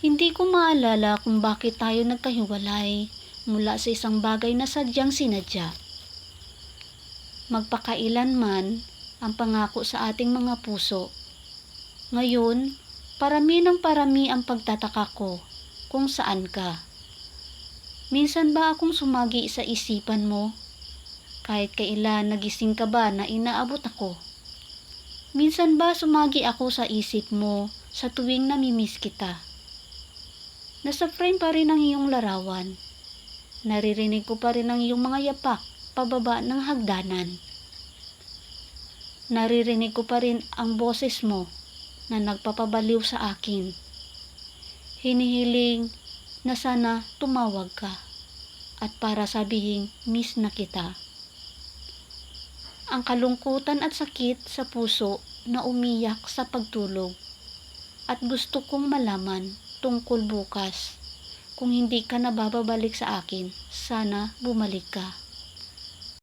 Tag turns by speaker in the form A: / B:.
A: Hindi ko maalala kung bakit tayo nagkahiwalay mula sa isang bagay na sadyang sinadya. Magpakailanman ang pangako sa ating mga puso. Ngayon, parami ng parami ang pagtataka ko kung saan ka. Minsan ba akong sumagi sa isipan mo? Kahit kailan nagising ka ba na inaabot ako? Minsan ba sumagi ako sa isip mo sa tuwing namimiss kita? Nasa frame pa rin ang iyong larawan. Naririnig ko pa rin ang iyong mga yapak pababa ng hagdanan. Naririnig ko pa rin ang boses mo na nagpapabaliw sa akin. Hinihiling na sana tumawag ka at para sabihin miss na kita. Ang kalungkutan at sakit sa puso na umiyak sa pagtulog at gusto kong malaman tungkol bukas. Kung hindi ka na babalik sa akin, sana bumalik ka.